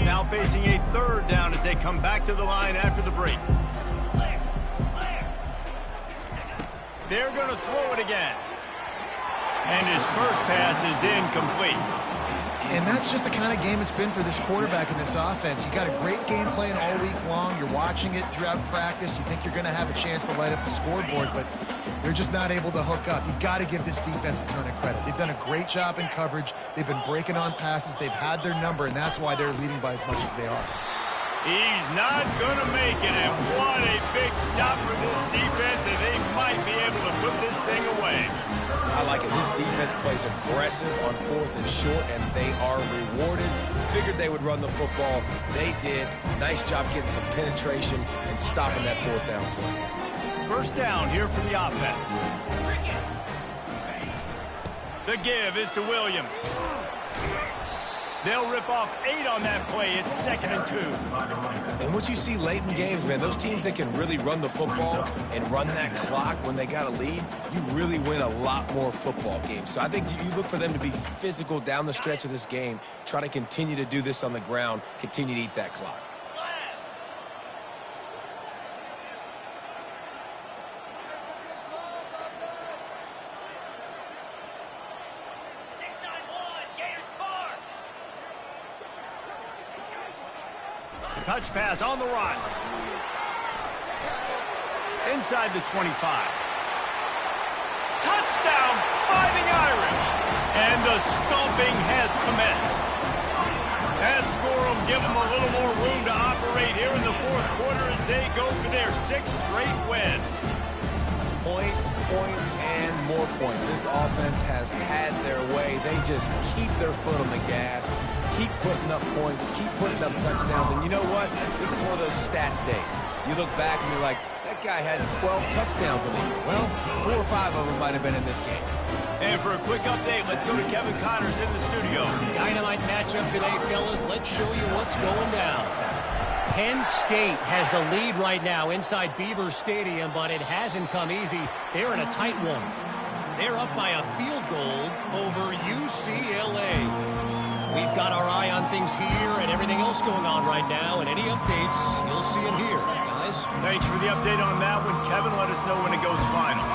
Now facing a 3rd down as they come back to the line after the break. They're going to throw it again. And his first pass is incomplete. And that's just the kind of game it's been for this quarterback in this offense. You got a great game plan all week long. You're watching it throughout practice. You think you're going to have a chance to light up the scoreboard, but they're just not able to hook up. You got to give this defense a ton of credit. They've done a great job in coverage. They've been breaking on passes. They've had their number, and that's why they're leading by as much as they are. He's not going to make it, and what a big stop for this defense, and they might be able to put this thing away. I like it. This defense plays aggressive on 4th and short, and they are rewarded. Figured they would run the football. They did. Nice job getting some penetration and stopping that 4th down play. First down here for the offense. The give is to Williams. They'll rip off 8 on that play. It's 2nd and 2. And what you see late in games, man, those teams that can really run the football and run that clock when they got a lead, you really win a lot more football games. So I think you look for them to be physical down the stretch of this game, try to continue to do this on the ground, continue to eat that clock. Touch pass on the run. Inside the 25. Touchdown, Fighting Irish. And the stomping has commenced. That score will give them a little more room to operate here in the 4th quarter as they go for their 6th straight win. Points, points, and more points. This offense has had their way. They just keep their foot on the gas, keep putting up points, keep putting up touchdowns. And you know what? This is one of those stats days. You look back and you're like, that that guy had 12 touchdowns in the year. Well, 4 or 5 of them might have been in this game. And for a quick update, let's go to Kevin Connors in the studio. Dynamite matchup today, fellas. Let's show you what's going down. Penn State has the lead right now inside Beaver Stadium, but it hasn't come easy. They're in a tight one. They're up by a field goal over UCLA. We've got our eye on things here and everything else going on right now, and any updates, you'll see it here, guys. Thanks for the update on that one, Kevin. Let us know when it goes final.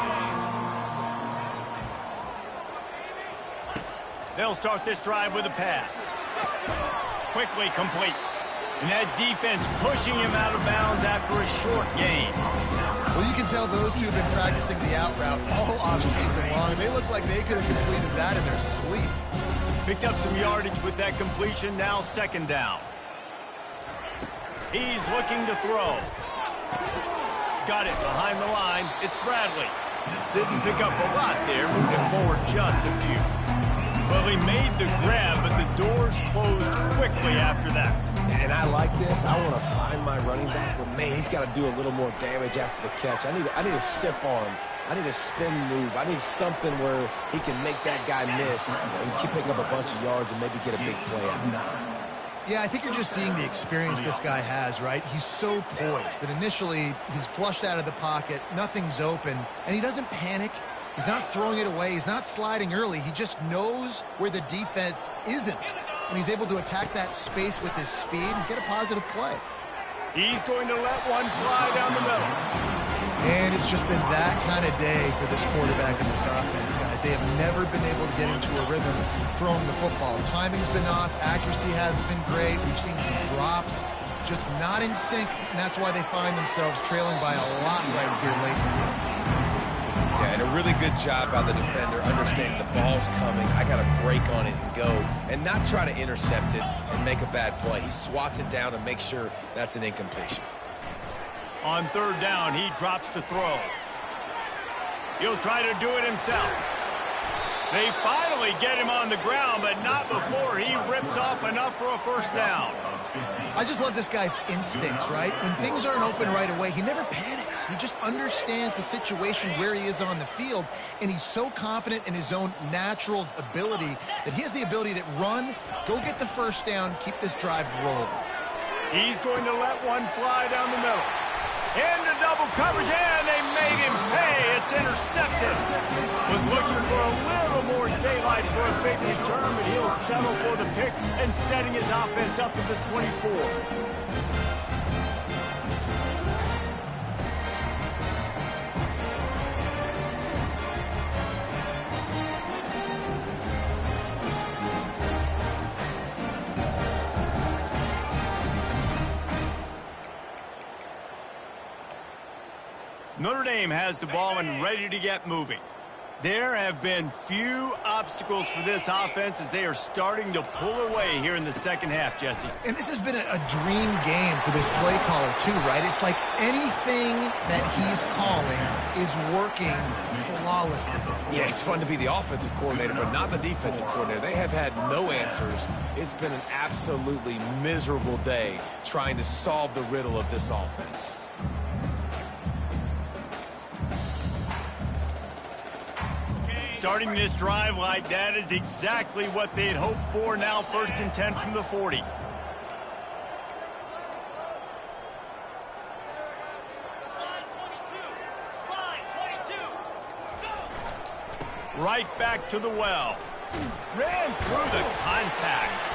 They'll start this drive with a pass. Quickly complete. And that defense pushing him out of bounds after a short gain. Well, you can tell those two have been practicing the out route all offseason long. They look like they could have completed that in their sleep. Picked up some yardage with that completion. Now second down. He's looking to throw. Got it behind the line. It's Bradley. Didn't pick up a lot there. Moved it forward just a few. Well, he made the grab, but the doors closed quickly after that. And I like this. I want to find my running back, but man, he's got to do a little more damage after the catch. I need a stiff arm. I need a spin move. I need something where he can make that guy miss and pick up a bunch of yards and maybe get a big play out of it. Yeah, I think you're just seeing the experience this guy has, right? He's so poised that initially he's flushed out of the pocket, nothing's open, and he doesn't panic. He's not throwing it away. He's not sliding early. He just knows where the defense isn't, and he's able to attack that space with his speed and get a positive play. He's going to let one fly down the middle. And it's just been that kind of day for this quarterback and this offense, guys. They have never been able to get into a rhythm throwing the football. Timing's been off. Accuracy hasn't been great. We've seen some drops, just not in sync, and that's why they find themselves trailing by a lot right here late in the game. Yeah, and a really good job by the defender understanding the ball's coming. I got to break on it and go and not try to intercept it and make a bad play. He swats it down and makes sure that's an incompletion. On third down, he drops to throw. He'll try to do it himself. They finally get him on the ground, but not before he rips off enough for a first down. I just love this guy's instincts, right? When things aren't open right away, he never panics. He just understands the situation where he is on the field, and he's so confident in his own natural ability that he has the ability to run, go get the first down, keep this drive rolling. He's going to let one fly down the middle. Into double coverage, and they made him pay. It's intercepted. Was looking for a little more daylight for a big return, but he'll settle for the pick and setting his offense up at the 24. Notre Dame has the ball and ready to get moving. There have been few obstacles for this offense as they are starting to pull away here in the second half, Jesse. And this has been a dream game for this play caller too, right? It's like anything that he's calling is working flawlessly. Yeah, it's fun to be the offensive coordinator, but not the defensive coordinator. They have had no answers. It's been an absolutely miserable day trying to solve the riddle of this offense. Starting this drive like that is exactly what they had hoped for. Now 1st and 10 from the 40. Right back to the well. Ran through the contact.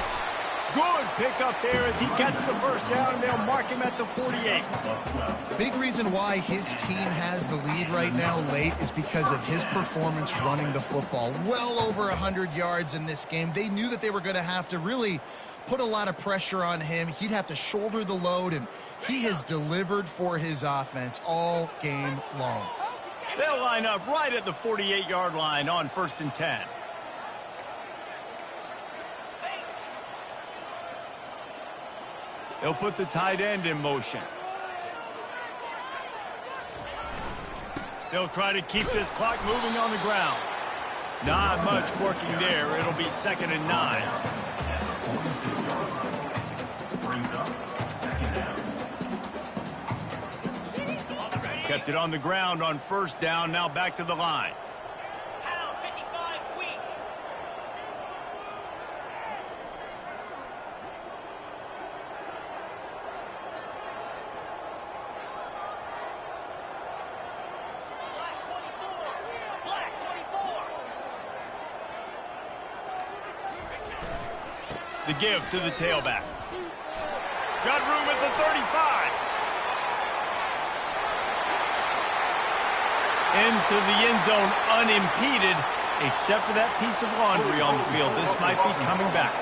Good pickup there as he gets the first down, and they'll mark him at the 48. Big reason why his team has the lead right now late is because of his performance running the football. Well over 100 yards in this game. They knew that they were going to have to really put a lot of pressure on him. He'd have to shoulder the load, and he has delivered for his offense all game long. They'll line up right at the 48-yard line on 1st and 10. They'll put the tight end in motion. They'll try to keep this clock moving on the ground. Not much working there. It'll be 2nd and 9. Kept it on the ground on first down, now back to the line. Pound 55 weak. Black 24. Black 24. The give to the tailback. Got room at the 35. Into the end zone unimpeded, except for that piece of laundry on the field. This might be coming back.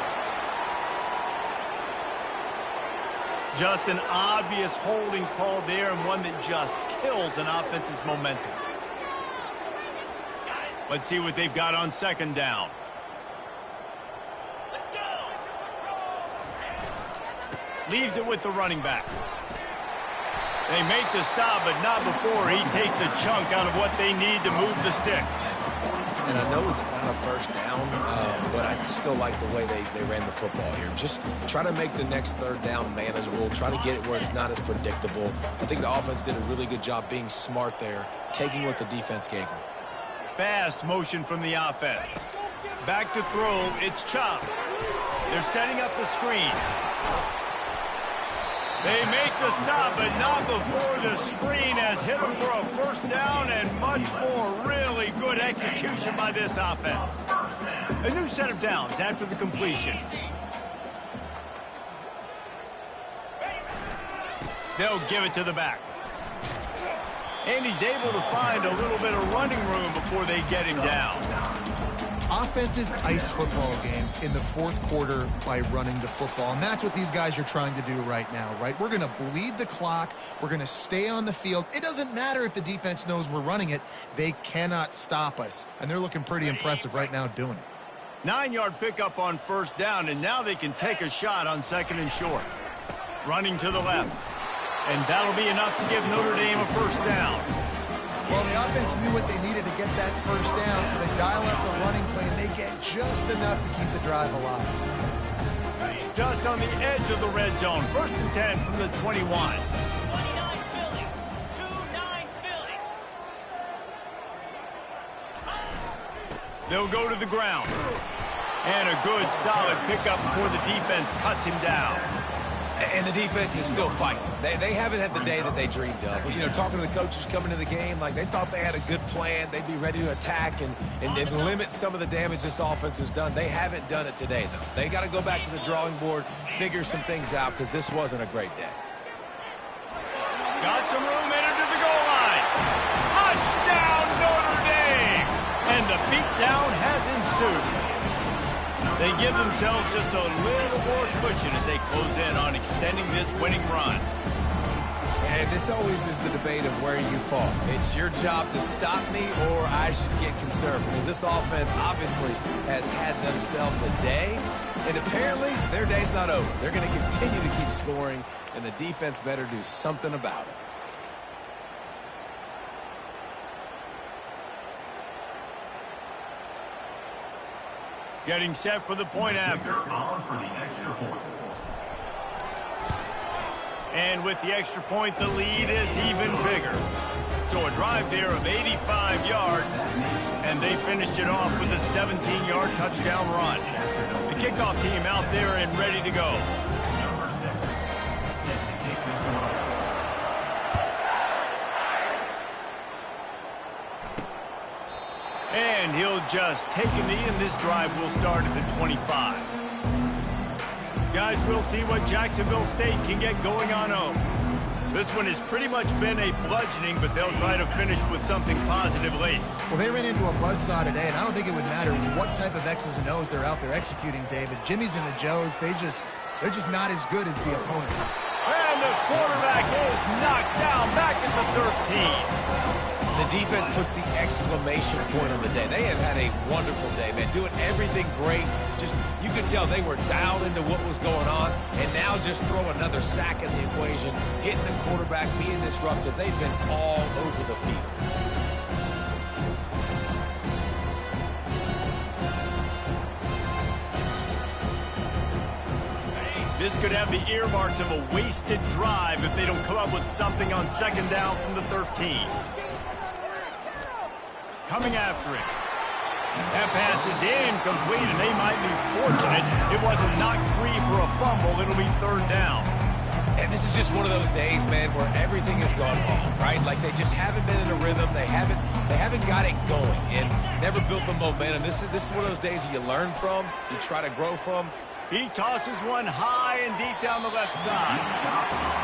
Just an obvious holding call there, and one that just kills an offense's momentum. Let's see what they've got on second down. Let's go. Leaves it with the running back. They make the stop, but not before he takes a chunk out of what they need to move the sticks. And I know it's not a first down, but I still like the way they ran the football here. Just try to make the next third down manageable. Try to get it where it's not as predictable. I think the offense did a really good job being smart there, taking what the defense gave them. Fast motion from the offense. Back to throw, it's Chop. They're setting up the screen. They make the stop, but not before the screen has hit them for a first down, and much more really good execution by this offense. A new set of downs after the completion. They'll give it to the back. And he's able to find a little bit of running room before they get him down. Offenses ice football games in the fourth quarter by running the football, and that's what these guys are trying to do right now, right? We're going to bleed the clock. We're going to stay on the field. It doesn't matter if the defense knows we're running it. They cannot stop us, and they're looking pretty impressive right now doing it. 9-yard pickup on first down, and now they can take a shot on second and short. Running to the left, and that'll be enough to give Notre Dame a first down. Well, the offense knew what they needed to get that first down, so they dial up the running play, and they get just enough to keep the drive alive. Just on the edge of the red zone. First and 10 from the 21. 29 Philly. 2-9 Philly. They'll go to the ground. And a good, solid pickup before the defense cuts him down. And the defense is still fighting. They haven't had the day that they dreamed of. You know, talking to the coaches coming to the game, like they thought they had a good plan. They'd be ready to attack and limit some of the damage this offense has done. They haven't done it today, though. They got to go back to the drawing board, figure some things out, because this wasn't a great day. Got some room into the goal line. Touchdown, Notre Dame! And the beatdown has ensued. They give themselves just a little more cushion as they close in on extending this winning run. And this always is the debate of where you fall. It's your job to stop me, or I should get concerned, because this offense obviously has had themselves a day, and apparently their day's not over. They're going to continue to keep scoring, and the defense better do something about it. Getting set for the point after. And with the extra point, the lead is even bigger. So a drive there of 85 yards, and they finished it off with a 17-yard touchdown run. The kickoff team out there and ready to go. And he'll just take a knee, and this drive will start at the 25. Guys, we'll see what Jacksonville State can get going on home. This one has pretty much been a bludgeoning, but they'll try to finish with something positive late. Well, they ran into a buzzsaw today, and I don't think it would matter what type of X's and O's they're out there executing, David. Jimmy's and the Joes, they're just not as good as the opponents. And the quarterback is knocked down back at the 13. The defense puts the exclamation point on the day. They have had a wonderful day, man. Doing everything great. Just, you could tell they were dialed into what was going on. And now just throw another sack in the equation. Hitting the quarterback, being disrupted. They've been all over the field. This could have the earmarks of a wasted drive if they don't come up with something on second down from the 13. Coming after him. That pass is incomplete, and they might be fortunate it wasn't knocked free for a fumble. It'll be third down. And this is just one of those days, man, where everything has gone wrong, right? Like they just haven't been in a rhythm. They haven't got it going and never built the momentum. This is one of those days that you learn from, you try to grow from. He tosses one high and deep down the left side.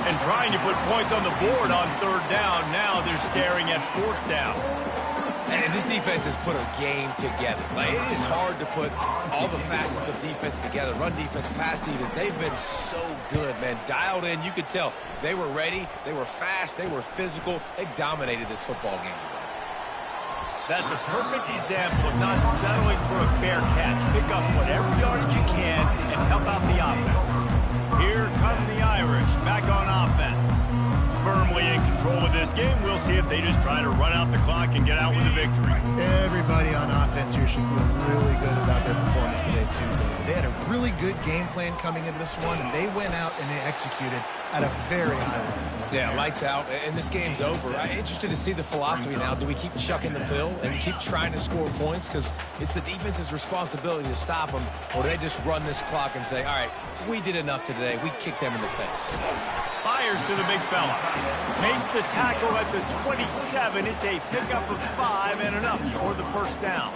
And trying to put points on the board on third down. Now they're staring at fourth down. And this defense has put a game together. Like, it is hard to put all the facets of defense together. Run defense, pass defense. They've been so good, man. Dialed in. You could tell they were ready. They were fast. They were physical. They dominated this football game today. That's a perfect example of not settling for a fair catch. Pick up whatever yardage you can and help out the offense. Here come the Irish back on offense. Firmly in control of this game. We'll see if they just try to run out the clock and get out with a victory. Everybody on offense here should feel really good about their performance today, too, David. They had a really good game plan coming into this one, and they went out and they executed at a very high level. Yeah, lights out, and this game's over. I'm interested to see the philosophy now. Do we keep chucking the pill and keep trying to score points? Because it's the defense's responsibility to stop them, or do they just run this clock and say, all right, we did enough today. We kicked them in the face. Fires to the big fella. Makes the tackle at the 27. It's a pickup of 5 and enough for the first down.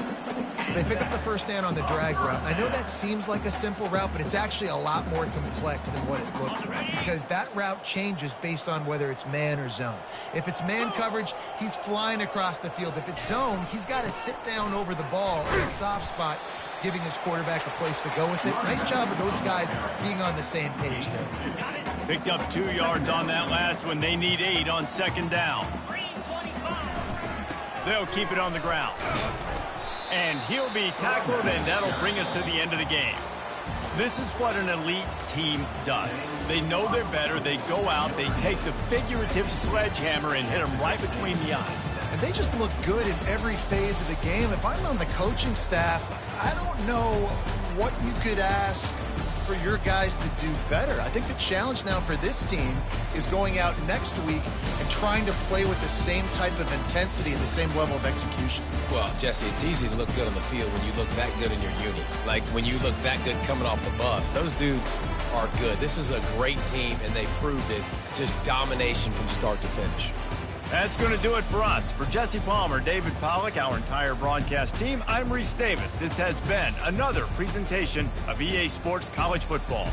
They pick up the first down on the drag route. I know that seems like a simple route, but it's actually a lot more complex than what it looks like because that route changes based on whether it's man or zone. If it's man coverage, he's flying across the field. If it's zone, he's got to sit down over the ball in a soft spot, giving his quarterback a place to go with it. Nice job of those guys being on the same page there. Picked up 2 yards on that last one. They need 8 on second down. They'll keep it on the ground. And he'll be tackled, and that'll bring us to the end of the game. This is what an elite team does. They know they're better. They go out. They take the figurative sledgehammer and hit them right between the eyes. And they just look good in every phase of the game. If I'm on the coaching staff, I don't know what you could ask for your guys to do better. I think the challenge now for this team is going out next week and trying to play with the same type of intensity and the same level of execution. Well, Jesse, it's easy to look good on the field when you look that good in your uni. Like when you look that good coming off the bus. Those dudes are good. This is a great team, and they proved it. Just domination from start to finish. That's going to do it for us. For Jesse Palmer, David Pollack, our entire broadcast team, I'm Reese Davis. This has been another presentation of EA Sports College Football.